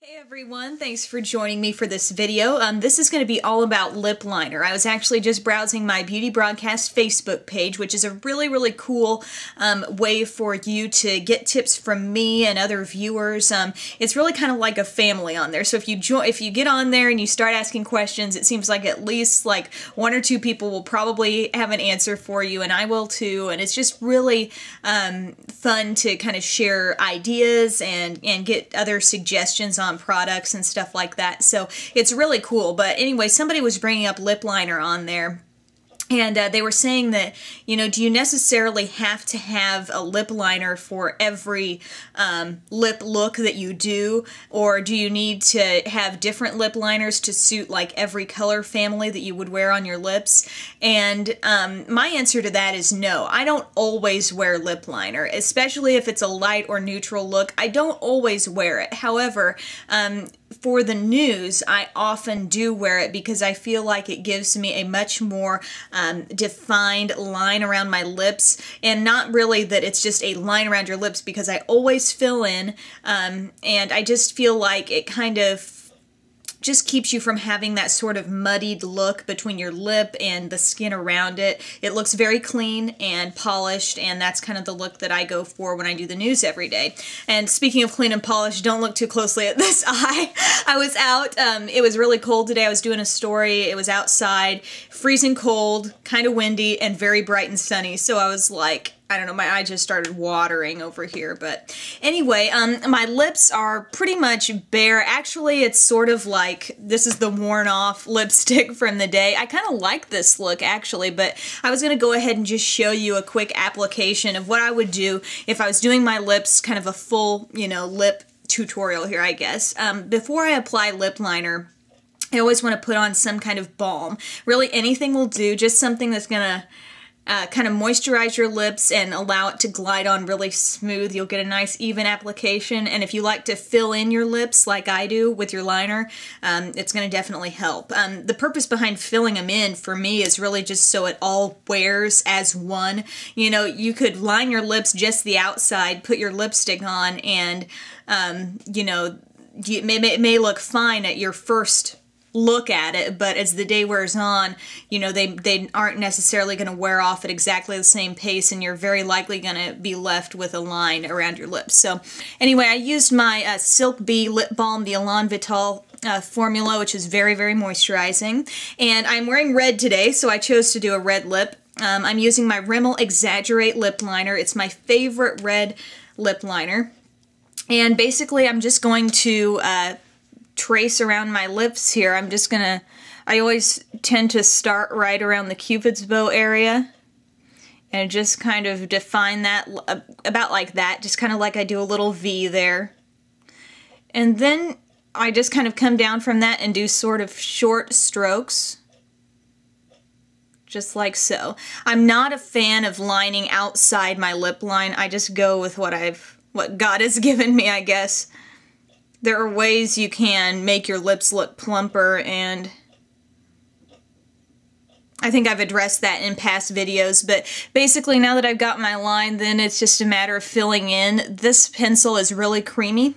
Hey everyone, thanks for joining me for this video. This is going to be all about lip liner. I was actually just browsing my Beauty Broadcast Facebook page, which is a really cool way for you to get tips from me and other viewers. It's really kind of like a family on there. So if you get on there and you start asking questions, it seems like at least like one or two people will probably have an answer for you, and I will too. And it's just really fun to kind of share ideas and get other suggestions on products and stuff like that. So it's really cool. But anyway, somebody was bringing up lip liner on there. And they were saying that, you know, do you necessarily have to have a lip liner for every lip look that you do? Or do you need to have different lip liners to suit like every color family that you would wear on your lips? And my answer to that is no. I don't always wear lip liner, especially if it's a light or neutral look. I don't always wear it. However, for the news, I often do wear it because I feel like it gives me a much more defined line around my lips, and not really that it's just a line around your lips, because I always fill in, and I just feel like it kind of just keeps you from having that sort of muddied look between your lip and the skin around it. It looks very clean and polished, and that's kind of the look that I go for when I do the news every day. And speaking of clean and polished, don't look too closely at this eye. I was out, it was really cold today. I was doing a story, it was outside, freezing cold, kind of windy, and very bright and sunny. So I was like, I don't know, my eye just started watering over here. But anyway, my lips are pretty much bare. Actually, it's sort of like, this is the worn off lipstick from the day. I kind of like this look actually, but I was going to go ahead and just show you a quick application of what I would do if I was doing my lips, kind of a full, you know, lip tutorial here, I guess. Before I apply lip liner, I always want to put on some kind of balm. Really anything will do, just something that's going to kind of moisturize your lips and allow it to glide on really smooth. You'll get a nice even application, and if you like to fill in your lips like I do with your liner, it's going to definitely help. The purpose behind filling them in for me is really just so it all wears as one. You know, you could line your lips just the outside, put your lipstick on, and you know, it may look fine at your first look at it, but as the day wears on, you know, they aren't necessarily going to wear off at exactly the same pace, and you're very likely going to be left with a line around your lips. So anyway, I used my Silk Bee lip balm, the Elan Vital formula, which is very moisturizing, and I'm wearing red today, so I chose to do a red lip. I'm using my Rimmel Exaggerate lip liner. It's my favorite red lip liner, and basically I'm just going to trace around my lips here. I always tend to start right around the Cupid's bow area and just kind of define that about like that, just kind of like I do a little V there. And then I just kind of come down from that and do sort of short strokes, just like so. I'm not a fan of lining outside my lip line. I just go with what God has given me, I guess. There are ways you can make your lips look plumper, and I think I've addressed that in past videos, but basically now that I've got my line, then it's just a matter of filling in. This pencil is really creamy,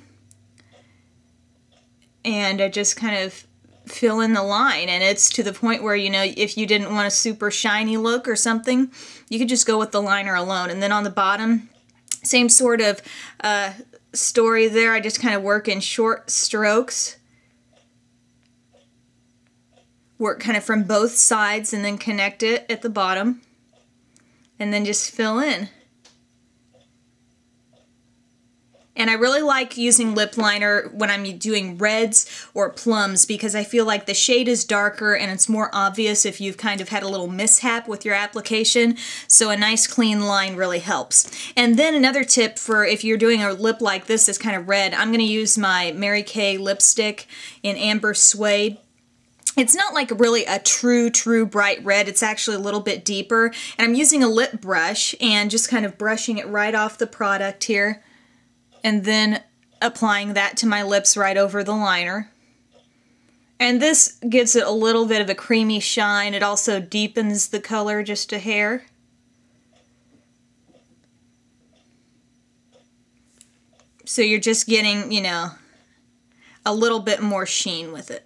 and I just kind of fill in the line, and it's to the point where, you know, if you didn't want a super shiny look or something, you could just go with the liner alone. And then on the bottom, same sort of story there. I just kind of work in short strokes, work kind of from both sides, and then connect it at the bottom, and then just fill in. And I really like using lip liner when I'm doing reds or plums, because I feel like the shade is darker and it's more obvious if you've kind of had a little mishap with your application. So a nice clean line really helps. And then another tip for if you're doing a lip like this that's kind of red, I'm going to use my Mary Kay lipstick in Amber Suede. It's not like really a true bright red, it's actually a little bit deeper. And I'm using a lip brush and just kind of brushing it right off the product here, and then applying that to my lips right over the liner. And this gives it a little bit of a creamy shine. It also deepens the color just a hair. So you're just getting, you know, a little bit more sheen with it.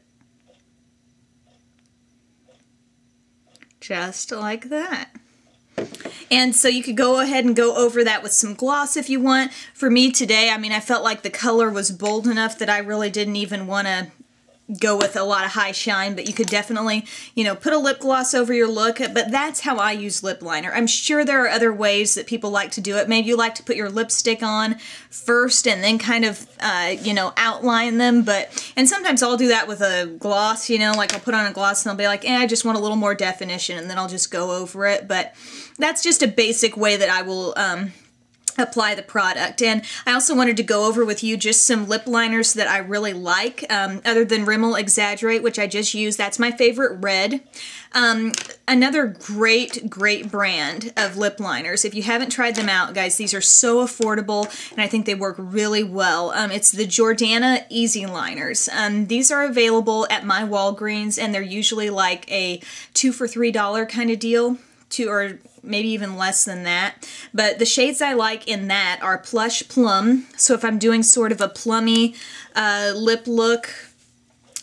Just like that. And so you could go ahead and go over that with some gloss if you want. For me today, I mean, I felt like the color was bold enough that I really didn't even want to go with a lot of high shine, but you could definitely, you know, put a lip gloss over your look, but that's how I use lip liner. I'm sure there are other ways that people like to do it. Maybe you like to put your lipstick on first and then kind of, you know, outline them, and sometimes I'll do that with a gloss, you know, like I'll put on a gloss and I'll be like, I just want a little more definition, and then I'll just go over it, but that's just a basic way that I will, apply the product. And I also wanted to go over with you just some lip liners that I really like, other than Rimmel Exaggerate, which I just used. That's my favorite red. Another great brand of lip liners. If you haven't tried them out, guys, these are so affordable and I think they work really well. It's the Jordana Easyliners. These are available at my Walgreens and they're usually like a 2 for $3 kind of deal. Or maybe even less than that. But the shades I like in that are Plush, Plum. So if I'm doing sort of a plummy lip look,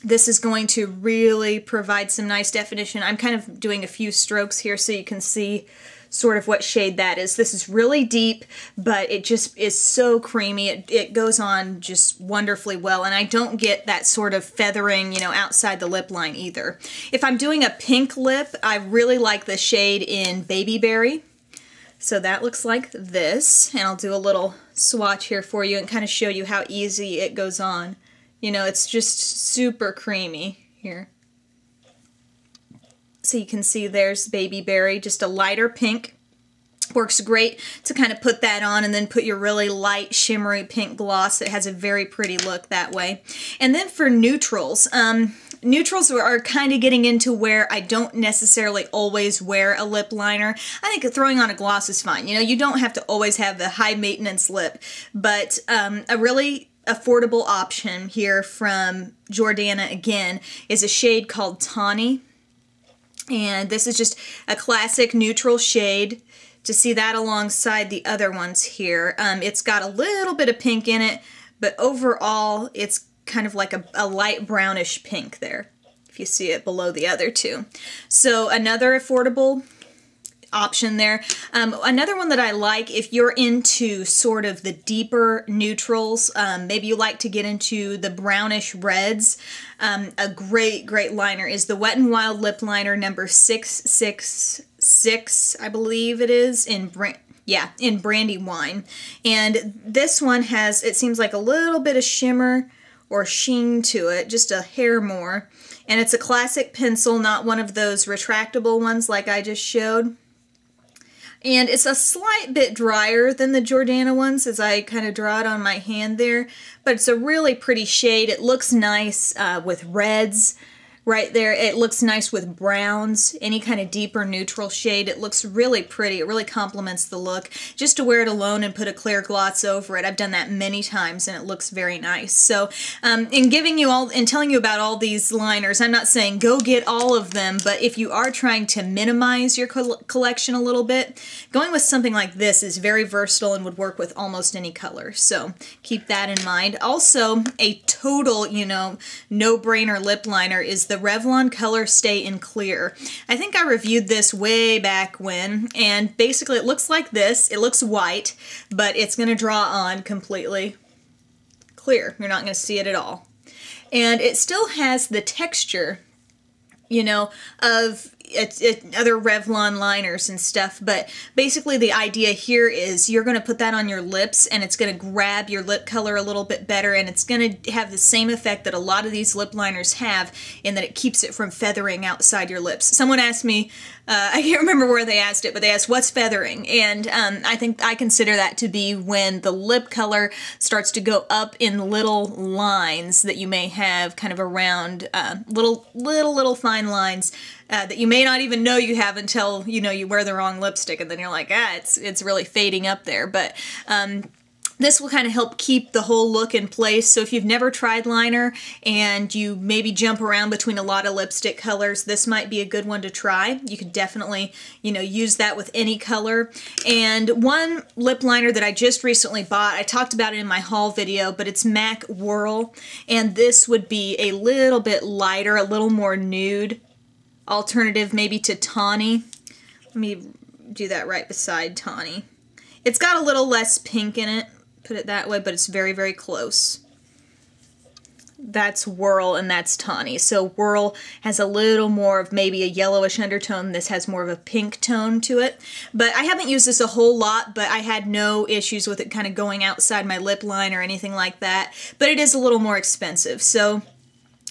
this is going to really provide some nice definition. I'm kind of doing a few strokes here so you can see sort of what shade that is. This is really deep, but it just is so creamy. It goes on just wonderfully well, and I don't get that sort of feathering, you know, outside the lip line either. If I'm doing a pink lip, I really like the shade in Baby Berry. So that looks like this, and I'll do a little swatch here for you and kind of show you how easy it goes on. You know, it's just super creamy here. So you can see there's Baby Berry, just a lighter pink. Works great to kind of put that on and then put your really light shimmery pink gloss. It has a very pretty look that way. And then for neutrals, neutrals are kind of getting into where I don't necessarily always wear a lip liner. I think throwing on a gloss is fine. You know, you don't have to always have the high maintenance lip, but a really affordable option here from Jordana again is a shade called Tawny. And this is just a classic neutral shade. To see that alongside the other ones here. It's got a little bit of pink in it, but overall it's kind of like a light brownish pink there, if you see it below the other two. So another affordable option there. Another one that I like, if you're into sort of the deeper neutrals, maybe you like to get into the brownish reds, a great liner is the Wet n Wild Lip Liner number 666, I believe it is, in Brandywine. And this one has, it seems like a little bit of shimmer or sheen to it, just a hair more. And it's a classic pencil, not one of those retractable ones like I just showed. And it's a slight bit drier than the Jordana ones as I kind of draw it on my hand there, but it's a really pretty shade. It looks nice with reds right there. It looks nice with browns, any kind of deeper neutral shade. It looks really pretty. It really complements the look. Just to wear it alone and put a clear gloss over it, I've done that many times and it looks very nice. So in giving you all and telling you about all these liners, I'm not saying go get all of them, but if you are trying to minimize your collection a little bit, going with something like this is very versatile and would work with almost any color. So keep that in mind. Also, a total, you know, no-brainer lip liner is the Revlon Colorstay in Clear. I think I reviewed this way back when, and basically it looks like this. It looks white, but it's going to draw on completely clear. You're not going to see it at all. And it still has the texture, you know, of other Revlon liners and stuff, but basically the idea here is you're going to put that on your lips and it's going to grab your lip color a little bit better, and it's going to have the same effect that a lot of these lip liners have in that it keeps it from feathering outside your lips. Someone asked me, I can't remember where they asked it, but they asked, what's feathering? And I think I consider that to be when the lip color starts to go up in little lines that you may have kind of around, little fine lines that you may not even know you have until, you know, you wear the wrong lipstick and then you're like, it's really fading up there. But this will kind of help keep the whole look in place. So if you've never tried liner and you maybe jump around between a lot of lipstick colors, this might be a good one to try. You could definitely, you know, use that with any color. And one lip liner that I just recently bought, I talked about it in my haul video, but it's MAC Whirl. And this would be a little bit lighter, a little more nude alternative maybe to Tawny. Let me do that right beside Tawny. It's got a little less pink in it, put it that way, but it's very, very close. That's Whirl and that's Tawny. So Whirl has a little more of maybe a yellowish undertone. This has more of a pink tone to it. But I haven't used this a whole lot, but I had no issues with it kind of going outside my lip line or anything like that. But it is a little more expensive. So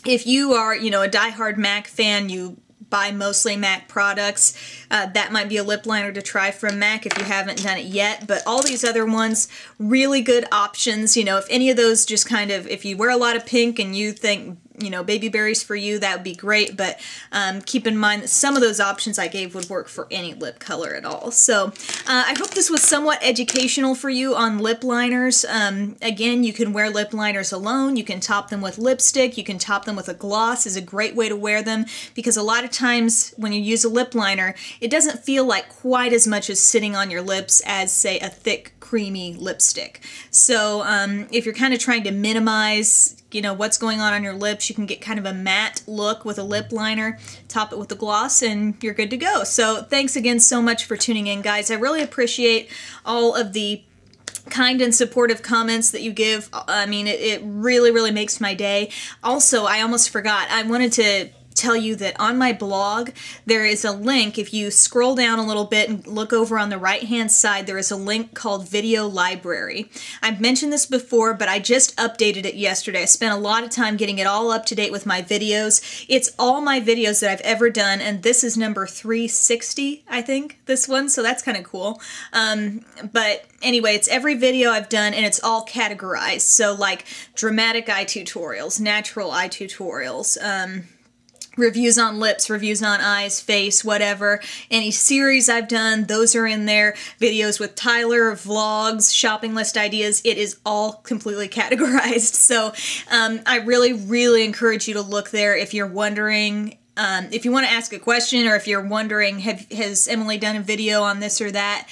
if you are, you know, a diehard MAC fan, you buy mostly MAC products, that might be a lip liner to try from MAC if you haven't done it yet. But all these other ones, really good options. You know, if any of those just kind of, if you wear a lot of pink and you think, you know, baby berries for you, that would be great. But keep in mind that some of those options I gave would work for any lip color at all. So I hope this was somewhat educational for you on lip liners. Again, you can wear lip liners alone. You can top them with lipstick. You can top them with a gloss. Is a great way to wear them, because a lot of times when you use a lip liner, it doesn't feel like quite as much as sitting on your lips as, say, a thick, creamy lipstick. So if you're kind of trying to minimize, you know, what's going on your lips, you can get kind of a matte look with a lip liner, top it with a gloss, and you're good to go. So thanks again so much for tuning in, guys. I really appreciate all of the kind and supportive comments that you give. I mean, it really, really makes my day. Also, I almost forgot, I wanted to tell you that on my blog there is a link. If you scroll down a little bit and look over on the right hand side, there is a link called Video Library. I've mentioned this before, but I just updated it yesterday. I spent a lot of time getting it all up to date with my videos. It's all my videos that I've ever done, and this is number 360, I think, this one, so that's kind of cool. But anyway, it's every video I've done, and it's all categorized. So like dramatic eye tutorials, natural eye tutorials, reviews on lips, reviews on eyes, face, whatever. Any series I've done, those are in there. Videos with Tyler, vlogs, shopping list ideas. It is all completely categorized. So I really, really encourage you to look there if you're wondering, if you want to ask a question, or if you're wondering, has Emily done a video on this or that,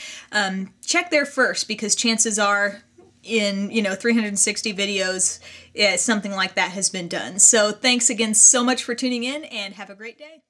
check there first, because chances are in, you know, 360 videos, something like that has been done. So thanks again so much for tuning in, and have a great day.